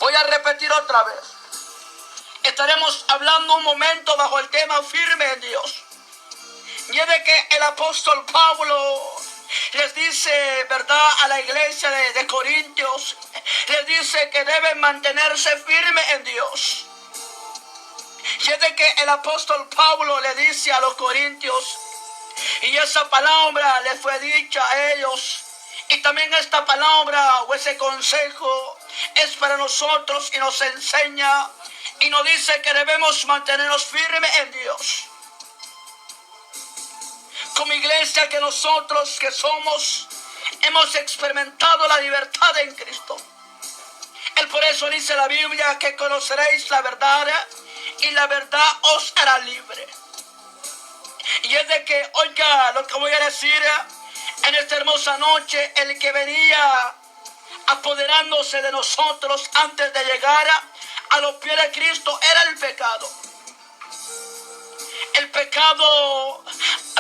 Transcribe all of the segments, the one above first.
Voy a repetir otra vez. Estaremos hablando un momento bajo el tema firme en Dios. Y es de que el apóstol Pablo les dice, ¿verdad?, a la iglesia de Corintios, les dice que deben mantenerse firmes en Dios. Y es de que el apóstol Pablo le dice a los corintios, y esa palabra les fue dicha a ellos, y también esta palabra o ese consejo es para nosotros y nos enseña y nos dice que debemos mantenernos firmes en Dios. Como iglesia que nosotros que somos, hemos experimentado la libertad en Cristo. Él por eso dice la Biblia que conoceréis la verdad y la verdad os hará libre. Y es de que, oiga, lo que voy a decir en esta hermosa noche, el que venía apoderándose de nosotros antes de llegar a los pies de Cristo era el pecado. El pecado,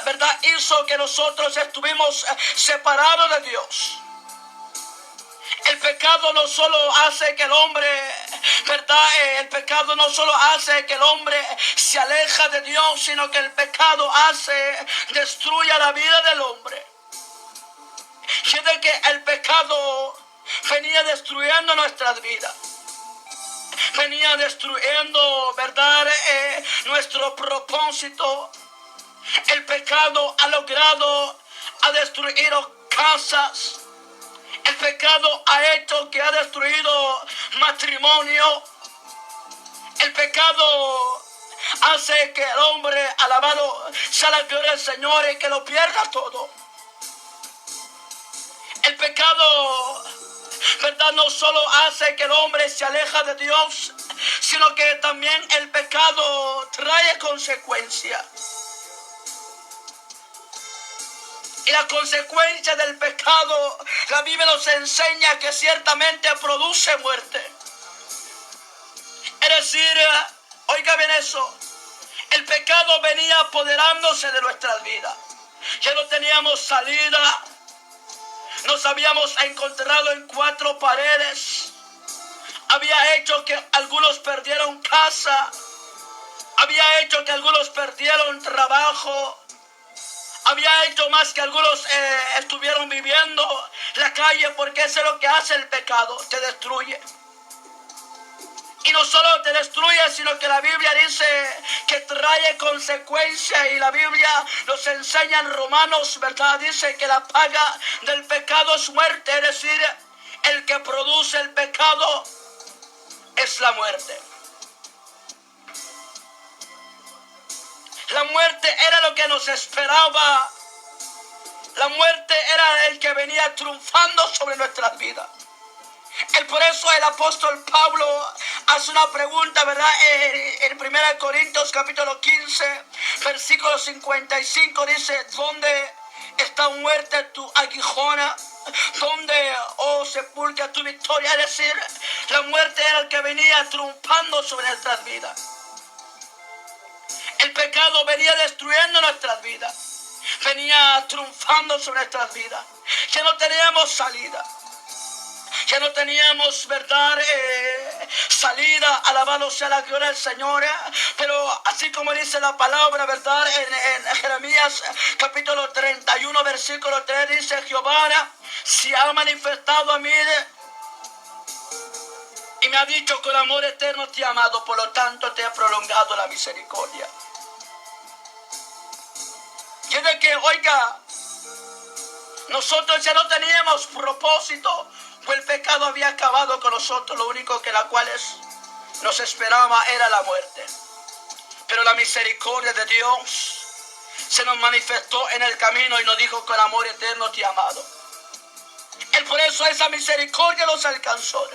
¿verdad?, hizo que nosotros estuvimos separados de Dios. El pecado no solo hace que el hombre, ¿verdad? El pecado no solo hace que el hombre se aleja de Dios, sino que el pecado destruye la vida del hombre. Y es de que el pecado venía destruyendo nuestras vidas. Venía destruyendo, ¿verdad?, nuestro propósito. El pecado ha logrado destruir casas. El pecado ha hecho que ha destruido matrimonio. El pecado hace que el hombre, alabado sea la gloria del Señor, y que lo pierda todo. El pecado, ¿verdad?, no solo hace que el hombre se aleja de Dios, sino que también el pecado trae consecuencias. Y la consecuencia del pecado, la Biblia nos enseña que ciertamente produce muerte. Es decir, oiga bien eso, el pecado venía apoderándose de nuestras vidas. Ya no teníamos salida, nos habíamos encontrado en cuatro paredes. Había hecho que algunos perdieron casa, había hecho que algunos perdieron trabajo. Había hecho más que algunos estuvieron viviendo la calle, porque eso es lo que hace el pecado, te destruye. Y no solo te destruye, sino que la Biblia dice que trae consecuencias, y la Biblia nos enseña en Romanos, ¿verdad? Dice que la paga del pecado es muerte, es decir, el que produce el pecado es la muerte. La muerte era lo que nos esperaba. La muerte era el que venía triunfando sobre nuestras vidas. Por eso el apóstol Pablo hace una pregunta, ¿verdad? En 1 Corintios capítulo 15, versículo 55 dice, ¿dónde está muerte tu aguijona? ¿Dónde, oh sepulcra, tu victoria? Es decir, la muerte era el que venía triunfando sobre nuestras vidas. El pecado venía destruyendo nuestras vidas, venía triunfando sobre nuestras vidas. Ya no teníamos salida, ya no teníamos, ¿verdad?, salida. Alabado sea la gloria del Señor. Pero así como dice la palabra, ¿verdad?, en Jeremías capítulo 31, versículo 3, dice, Jehová se ha manifestado a mí y me ha dicho, con amor eterno te he amado, por lo tanto te he prolongado la misericordia. Y es de que, oiga, nosotros ya no teníamos propósito, pues el pecado había acabado con nosotros. Lo único que la cual nos esperaba era la muerte. Pero la misericordia de Dios se nos manifestó en el camino y nos dijo, con amor eterno te he amado. Él por eso esa misericordia nos alcanzó.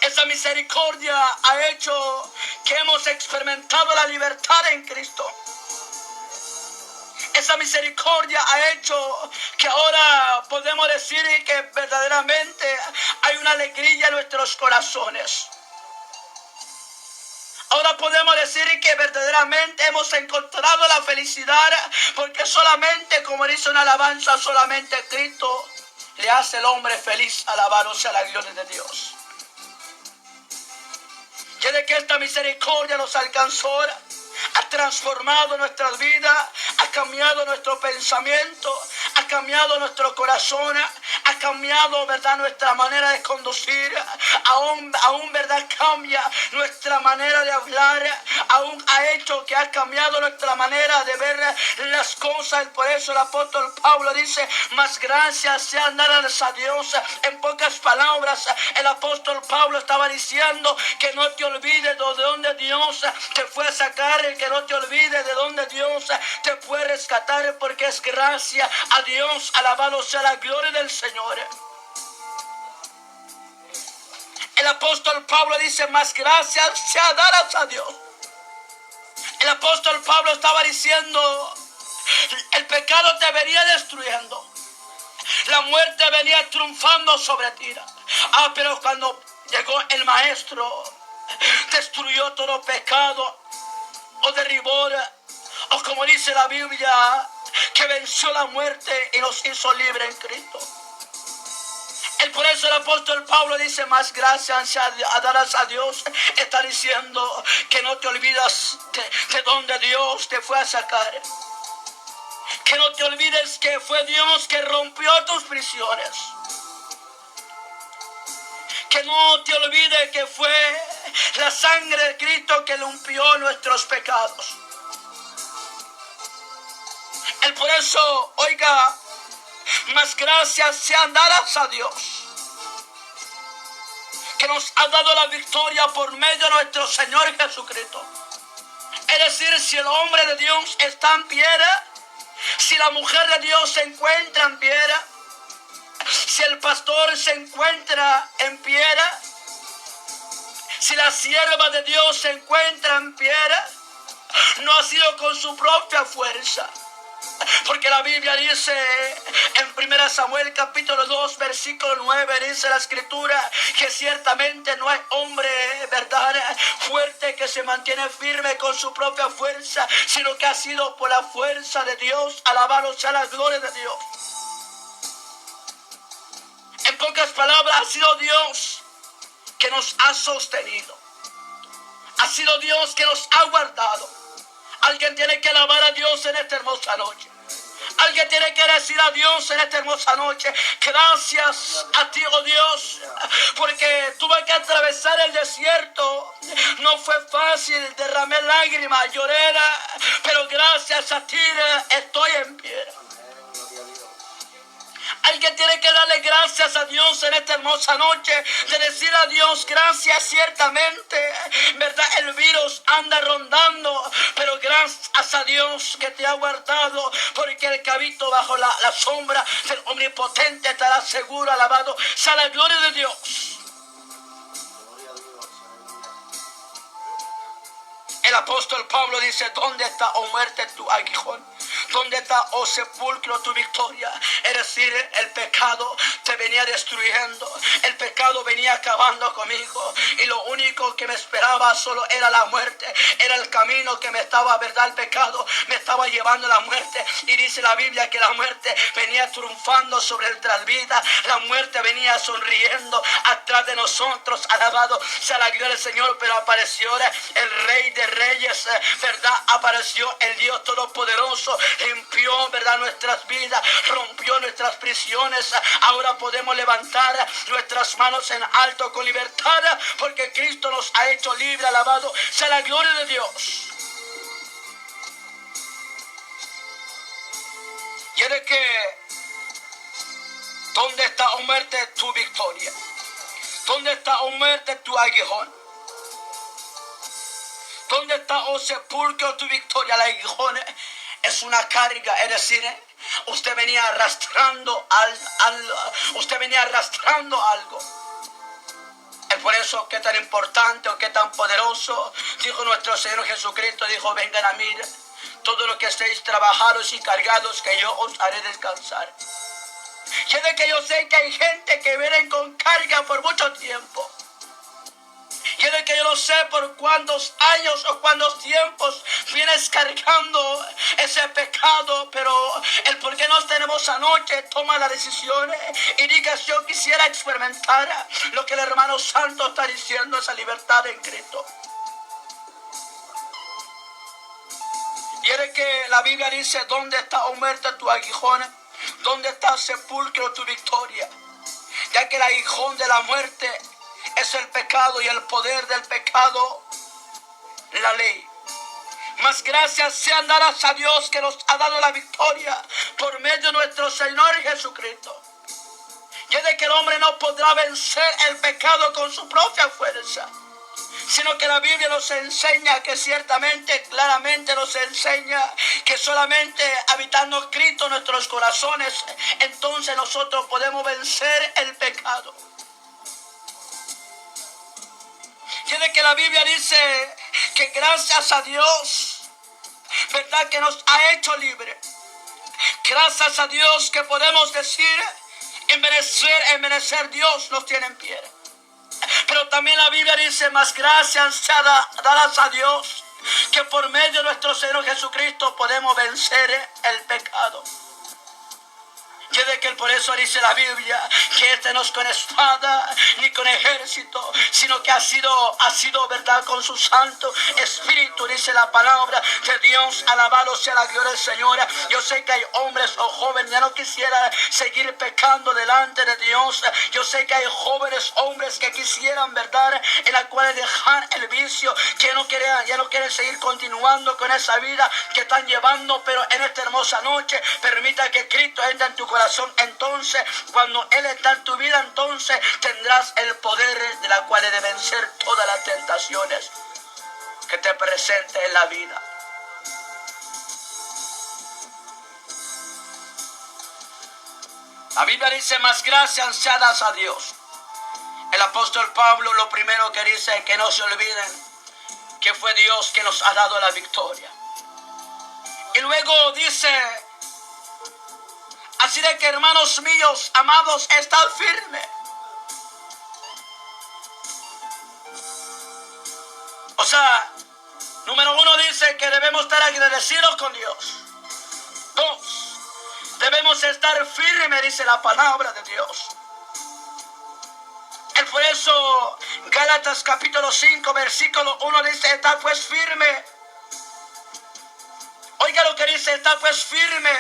Esa misericordia ha hecho que hemos experimentado la libertad en Cristo. Esa misericordia ha hecho que ahora podemos decir que verdaderamente hay una alegría en nuestros corazones. Ahora podemos decir que verdaderamente hemos encontrado la felicidad, porque solamente, como dice una alabanza, solamente Cristo le hace el hombre feliz. Alabado sea la gloria de Dios. Y de que esta misericordia nos alcanzó, ha transformado nuestras vidas, ha cambiado nuestro pensamiento, ha cambiado nuestro corazón, ha cambiado, verdad, nuestra manera de conducir, aún verdad, cambia nuestra manera de hablar, aún ha hecho que ha cambiado nuestra manera de ver las cosas. Por eso el apóstol Pablo dice, más gracias sean dadas a Dios. En pocas palabras, el apóstol Pablo estaba diciendo que no te olvides de donde Dios te fue a sacar, que no te olvides de donde Dios te puede rescatar, porque es gracia a Dios. Alabado sea la gloria del Señor. El apóstol Pablo dice, más gracias sea dadas a Dios. El apóstol Pablo estaba diciendo, el pecado te venía destruyendo, la muerte venía triunfando sobre ti. Pero cuando llegó el Maestro, destruyó todo pecado, o derribó, o como dice la Biblia, que venció la muerte y nos hizo libres en Cristo. Por eso el apóstol Pablo dice, más gracias a darás a Dios. Está diciendo que no te olvidas de donde Dios te fue a sacar. Que no te olvides que fue Dios que rompió tus prisiones. Que no te olvides que fue la sangre de Cristo que limpió nuestros pecados. Por eso, oiga, más gracias sean dadas a Dios, que nos ha dado la victoria por medio de nuestro Señor Jesucristo. Es decir, si el hombre de Dios está en pie, si la mujer de Dios se encuentra en pie, si el pastor se encuentra en pie, si la sierva de Dios se encuentra en pie, no ha sido con su propia fuerza. Porque la Biblia dice en 1 Samuel capítulo 2 versículo 9, dice la escritura que ciertamente no hay hombre, verdad, fuerte que se mantiene firme con su propia fuerza, sino que ha sido por la fuerza de Dios. Alabado sea la gloria de Dios. En pocas palabras, ha sido Dios que nos ha sostenido. Ha sido Dios que nos ha guardado. Alguien tiene que alabar a Dios en esta hermosa noche. Alguien tiene que decir a Dios en esta hermosa noche, gracias a ti, oh Dios, porque tuve que atravesar el desierto. No fue fácil, derramé lágrimas, lloré, pero gracias a ti estoy en pie. Alguien tiene que darle gracias a Dios en esta hermosa noche, de decir a Dios gracias. Ciertamente, verdad, el virus anda rondando, pero gracias a Dios que te ha guardado, porque el que habita bajo la sombra del Omnipotente estará seguro. Alabado sea la gloria de Dios. El apóstol Pablo dice, ¿dónde está, oh muerte, tu aguijón? ¿Dónde está, oh sepulcro, tu victoria? Es decir, el pecado te venía destruyendo. El pecado venía acabando conmigo. Y lo único que me esperaba solo era la muerte. Era el camino que me estaba, verdad, el pecado me estaba llevando a la muerte. Y dice la Biblia que la muerte venía triunfando sobre nuestras vidas. La muerte venía sonriendo atrás de nosotros. Alabado sea la gloria del Señor. Pero apareció el Rey de Reyes, verdad, apareció el Dios Todopoderoso, limpió, verdad, nuestras vidas, rompió nuestras prisiones. Ahora podemos levantar nuestras manos en alto con libertad, porque Cristo nos ha hecho libre. Alabado sea la gloria de Dios. Y es de que, ¿dónde está, oh muerte, tu victoria? ¿Dónde está, oh muerte, tu aguijón? ¿Dónde está, oh sepulcro, tu victoria? El aguijón es una carga, es decir, usted venía arrastrando algo. Es por eso que tan importante o que tan poderoso, dijo nuestro Señor Jesucristo, dijo, vengan a mí, todos los que estéis trabajados y cargados, que yo os haré descansar. Y es de que yo sé que hay gente que viene con carga por mucho tiempo. Y es de que yo no sé por cuántos años o cuántos tiempos vienes cargando ese pecado, pero el por qué nos tenemos anoche, toma la decisión y diga: si yo quisiera experimentar lo que el hermano santo está diciendo, esa libertad en Cristo. Y es de que la Biblia dice: ¿dónde está, oh muerte, tu aguijón? ¿Dónde está, sepulcro, tu victoria? Ya que el aguijón de la muerte es el pecado, y el poder del pecado, la ley. Mas gracias sean dadas a Dios, que nos ha dado la victoria por medio de nuestro Señor Jesucristo. Y es de que el hombre no podrá vencer el pecado con su propia fuerza, sino que la Biblia nos enseña que ciertamente, claramente nos enseña que solamente habitando Cristo en nuestros corazones, entonces nosotros podemos vencer el pecado. Y es de que la Biblia dice que gracias a Dios, verdad, que nos ha hecho libre. Gracias a Dios que podemos decir: enmerecer Dios nos tiene en pie. Pero también la Biblia dice: más gracias sea dadas a Dios, que por medio de nuestro Señor Jesucristo podemos vencer el pecado. Y es de que por eso dice la Biblia que no es con espada ni con ejército, sino que ha sido verdad con su Santo Espíritu, dice la palabra de Dios. Alabado sea la gloria del Señor. Yo sé que hay hombres o jóvenes, ya no quisiera seguir pecando delante de Dios. Yo sé que hay jóvenes hombres que quisieran, verdad, en la cual dejar el vicio, que ya no quieren seguir continuando con esa vida que están llevando. Pero en esta hermosa noche, permita que Cristo entre en tu corazón. Entonces, cuando Él está en tu vida, entonces tendrás el poder de la cual he de vencer todas las tentaciones que te presente en la vida. La Biblia dice: más gracias sean dadas a Dios. El apóstol Pablo lo primero que dice es que no se olviden que fue Dios que nos ha dado la victoria. Y luego dice: así de que, hermanos míos, amados, estad firmes. O sea, número uno dice que debemos estar agradecidos con Dios. Dos, debemos estar firmes, dice la palabra de Dios. Por eso, Gálatas capítulo 5, versículo 1 dice: estad pues firme. Oiga lo que dice: estad pues firme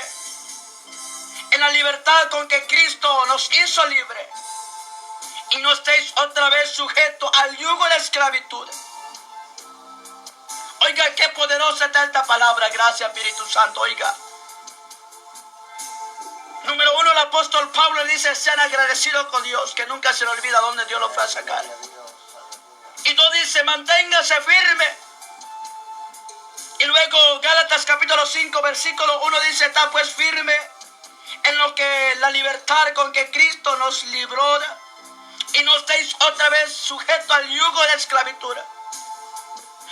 en la libertad con que Cristo nos hizo libre, y no estéis otra vez sujetos al yugo de esclavitud. Oiga, qué poderosa está esta palabra. Gracias, Espíritu Santo. Oiga, número uno, el apóstol Pablo dice: sean agradecidos con Dios, que nunca se le olvida dónde Dios los fue a sacar. Y dos, dice: manténgase firme. Y luego Gálatas capítulo 5, versículo 1 dice: está pues firme en lo que la libertad con que Cristo nos libró, y no estéis otra vez sujetos al yugo de la esclavitud.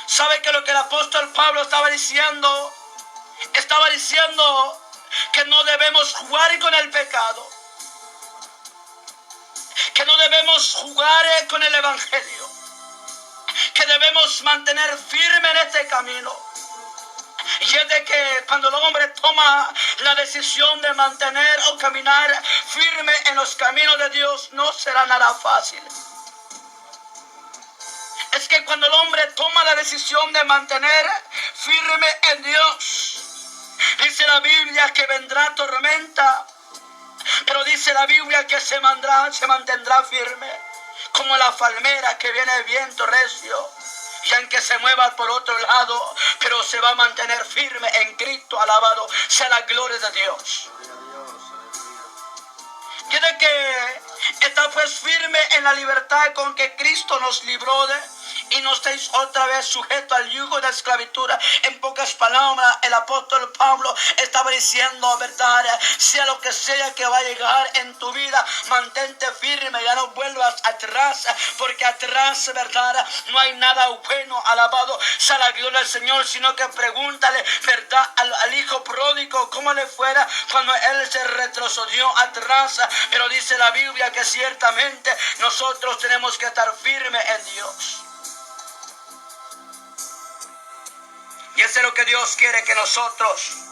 ¿Sabe que lo que el apóstol Pablo estaba diciendo? Estaba diciendo que no debemos jugar con el pecado, que no debemos jugar con el evangelio, que debemos mantener firme en este camino. Y es de que cuando el hombre toma la decisión de mantener o caminar firme en los caminos de Dios, no será nada fácil. Es que cuando el hombre toma la decisión de mantener firme en Dios, dice la Biblia que vendrá tormenta, pero dice la Biblia que se mantendrá firme, como la palmera que viene el viento recio, y aunque se mueva por otro lado, pero se va a mantener firme en Cristo. Alabado sea la gloria de Dios. Y de que está pues firme en la libertad con que Cristo nos libró y no estéis otra vez sujetos al yugo de esclavitud. En pocas palabras, el apóstol Pablo estaba diciendo, verdad, sea lo que sea que va a llegar en tu vida, mantente firme, ya no vuelvas atrás, porque atrás, verdad, no hay nada bueno. Alabado sea la gloria del Señor, sino que pregúntale, verdad, al hijo pródigo cómo le fuera cuando él se retrocedió atrás. Pero dice la Biblia que ciertamente nosotros tenemos que estar firmes en Dios. eso es lo que Dios quiere que nosotros